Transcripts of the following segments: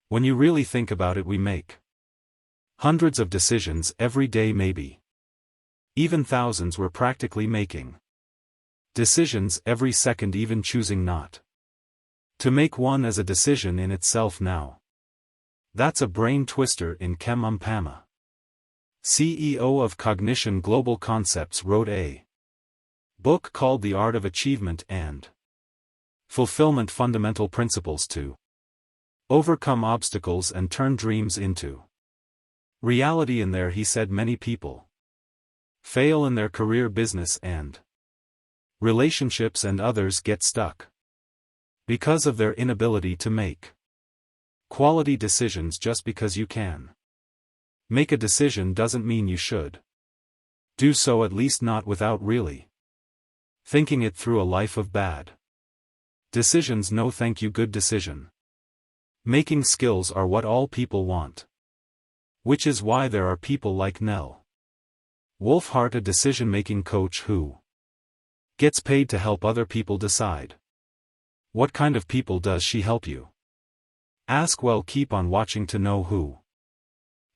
When you really think about it, we make hundreds of decisions every day, maybe even thousands. We're practically making decisions every second, even choosing not to make one as a decision in itself now. That's a brain twister. In Pama, CEO of Cognition Global Concepts, wrote a book called The Art of Achievement and Fulfillment: Fundamental Principles to Overcome Obstacles and Turn Dreams into Reality. In there he said many people fail in their career, business, and relationships, and others get stuck because of their inability to make quality decisions. Just because you can make a decision doesn't mean you should do so, at least not without really thinking it through. A life of bad decisions, no thank you. Good decision making skills are what all people want, which is why there are people like Nell Wolfhart, a decision-making coach who gets paid to help other people decide. What kind of people does she help you ask? Well, keep on watching to know who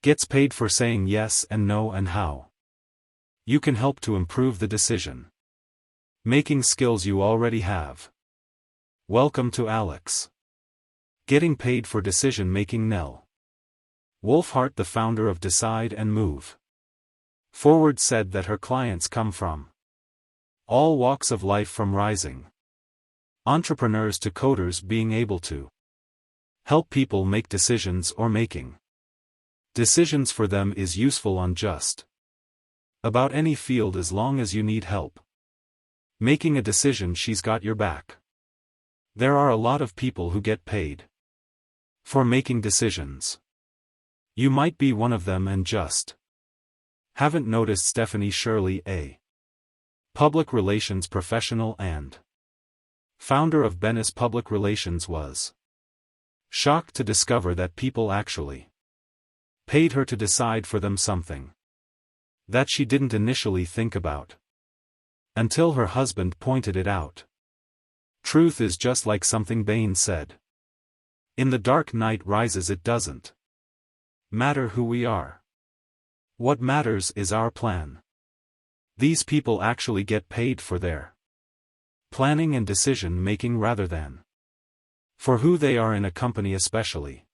gets paid for saying yes and no, and how you can help to improve the decision making skills you already have. Welcome to Alex Getting Paid for Decision Making. Nell Wolfhart, the founder of Decide and Move Forward, said that her clients come from all walks of life, from rising entrepreneurs to coders. Being able to help people make decisions, or making decisions for them, is useful on just about any field as long as you need help making a decision. She's got your back. There are a lot of people who get paid for making decisions. You might be one of them and just haven't noticed. Stephanie Shirley, a public relations professional and founder of Bennis Public Relations, was shocked to discover that people actually paid her to decide for them, something that she didn't initially think about until her husband pointed it out. Truth is just like something Bane said in The Dark Knight Rises: it doesn't matter who we are. What matters is our plan. These people actually get paid for their planning and decision making rather than for who they are in a company, especially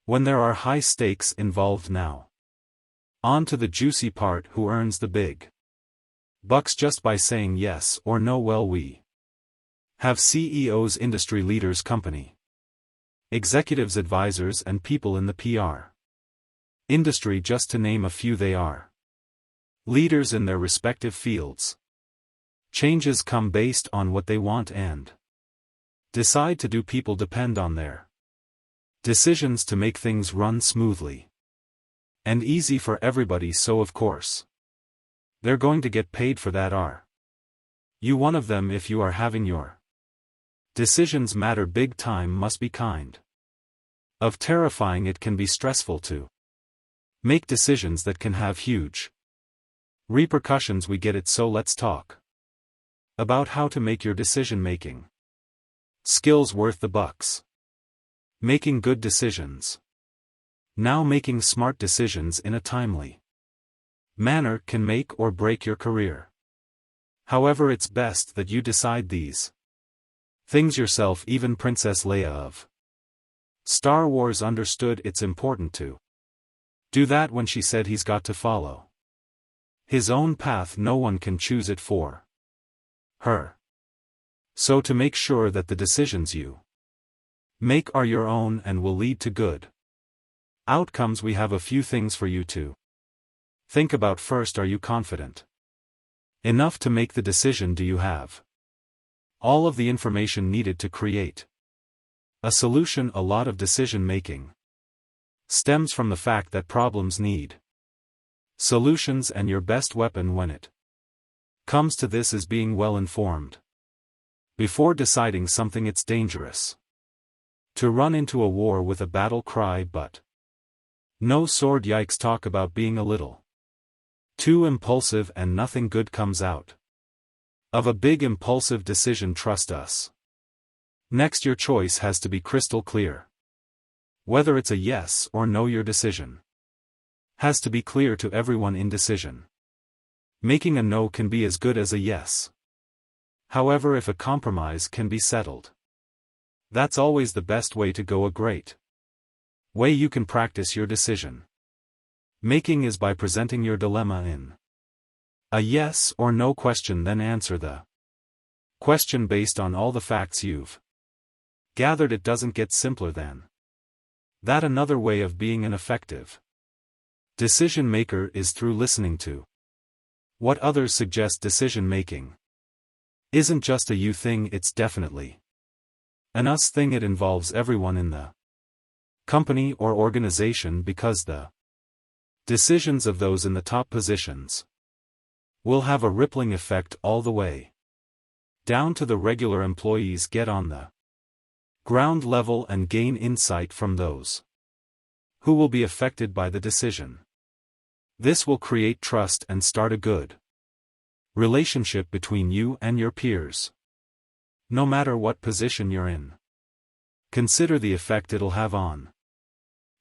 when there are high stakes involved. Now, on to the juicy part: who earns the big bucks just by saying yes or no? Well, we have CEOs, industry leaders, company executives, advisors, and people in the PR industry, just to name a few. They are leaders in their respective fields. Changes come based on what they want and decide to do. People depend on their decisions to make things run smoothly and easy for everybody, so of course they're going to get paid for that. Are you one of them? If you are, having your decisions matter big time must be kind of terrifying. It can be stressful to make decisions that can have huge repercussions. We get it, so let's talk about how to make your decision-making skills worth the bucks. Making good decisions. Now, making smart decisions in a timely manner can make or break your career. However, it's best that you decide these things yourself. Even Princess Leia of Star Wars understood it's important to do that when she said he's got to follow his own path. No one can choose it for her. So to make sure that the decisions you make are your own and will lead to good outcomes, we have a few things for you to think about. First, are you confident enough to make the decision? Do you have all of the information needed to create a solution? A lot of decision making stems from the fact that problems need solutions, and your best weapon when it comes to this is being well informed. Before deciding something, it's dangerous to run into a war with a battle cry, but no sword. Yikes, talk about being a little too impulsive and nothing good comes out of a big impulsive decision. Trust us. Next, your choice has to be crystal clear. Whether it's a yes or no, your decision has to be clear to everyone in decision. Making a no can be as good as a yes. However, if a compromise can be settled, that's always the best way to go. A great way you can practice your decision making is by presenting your dilemma in a yes or no question, then answer the question based on all the facts you've gathered. It doesn't get simpler than that. Another way of being an effective decision maker is through listening to what others suggest. Decision making isn't just a you thing, it's definitely an us thing. It involves everyone in the company or organization, because the decisions of those in the top positions will have a rippling effect all the way down to the regular employees. Get on the ground level and gain insight from those who will be affected by the decision. This will create trust and start a good relationship between you and your peers. No matter what position you're in, consider the effect it'll have on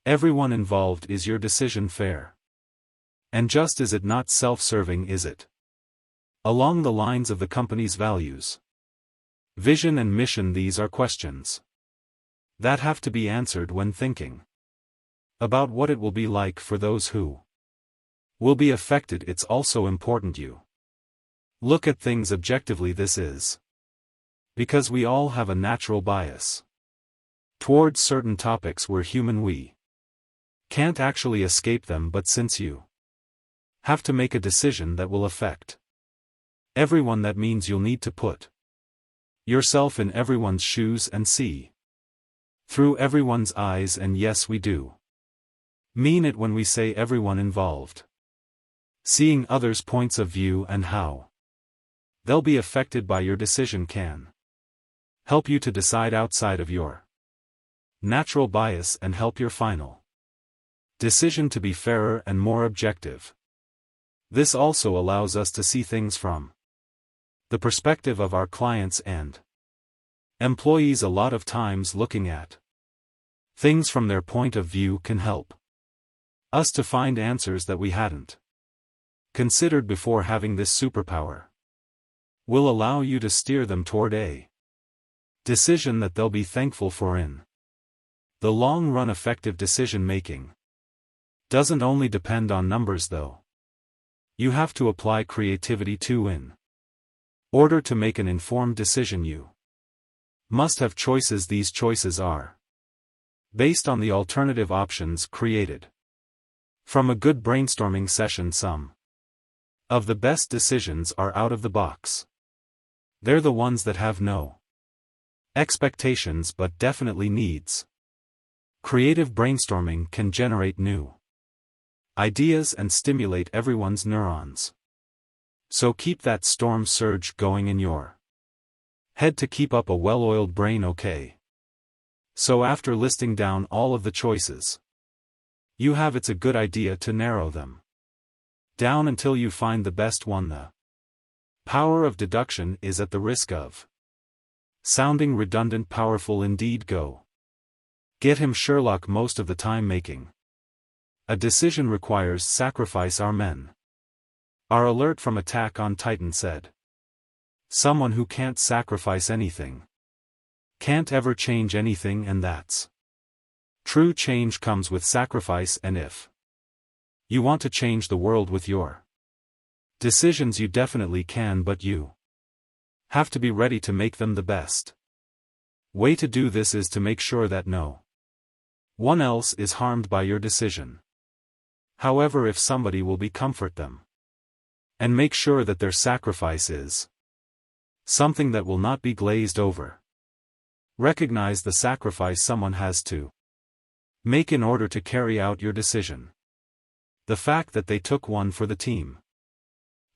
everyone involved. Is your decision fair and just? Is it not self-serving? Is it along the lines of the company's values, vision and mission? These are questions that have to be answered when thinking about what it will be like for those who will be affected. It's also important you look at things objectively. This is because we all have a natural bias towards certain topics. We're human, we can't actually escape them. But since you have to make a decision that will affect everyone, that means you'll need to put yourself in everyone's shoes and see through everyone's eyes. And yes, we do mean it when we say everyone involved. Seeing others' points of view and how they'll be affected by your decision can help you to decide outside of your natural bias and help your final decision to be fairer and more objective. This also allows us to see things from the perspective of our clients and employees. A lot of times looking at things from their point of view can help us to find answers that we hadn't considered before. Having this superpower will allow you to steer them toward a decision that they'll be thankful for in the long run. Effective decision making doesn't only depend on numbers, though. You have to apply creativity too. In order to make an informed decision, you must have choices. These choices are based on the alternative options created from a good brainstorming session. Some of the best decisions are out of the box. They're the ones that have no expectations but definitely needs. Creative brainstorming can generate new ideas and stimulate everyone's neurons. So keep that storm surge going in your head to keep up a well-oiled brain. Okay. So after listing down all of the choices you have, it's a good idea to narrow them down until you find the best one. The power of deduction is, at the risk of sounding redundant, powerful indeed. Go get him, Sherlock. Most of the time making a decision requires sacrifice. Our men are alert from attack on Titan, said someone who can't sacrifice anything can't ever change anything, and that's true. Change comes with sacrifice, and if you want to change the world with your decisions, you definitely can, but you have to be ready to make them. The best way to do this is to make sure that no one else is harmed by your decision. However, if somebody will be, comfort them and make sure that their sacrifice is something that will not be glazed over. Recognize the sacrifice someone has to make in order to carry out your decision. The fact that they took one for the team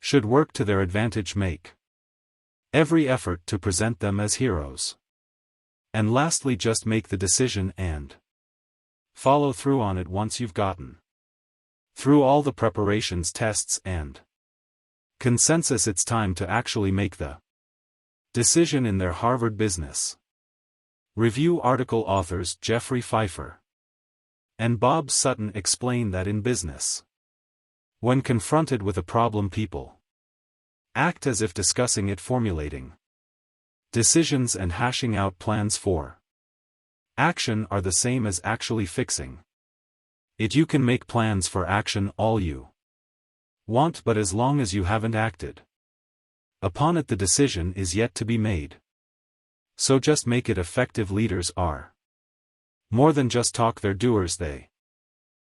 should work to their advantage. Make every effort to present them as heroes. And lastly, just make the decision and follow through on it once you've gotten through all the preparations, tests, and consensus. It's time to actually make the decision. In their Harvard Business Review article, authors Jeffrey Pfeiffer, And Bob Sutton explained that in business, when confronted with a problem, people act as if discussing it, formulating decisions and hashing out plans for action are the same as actually fixing it. You can make plans for action all you want, but as long as you haven't acted upon it, the decision is yet to be made. So just make it effective. Leaders are more than just talk, they're doers. They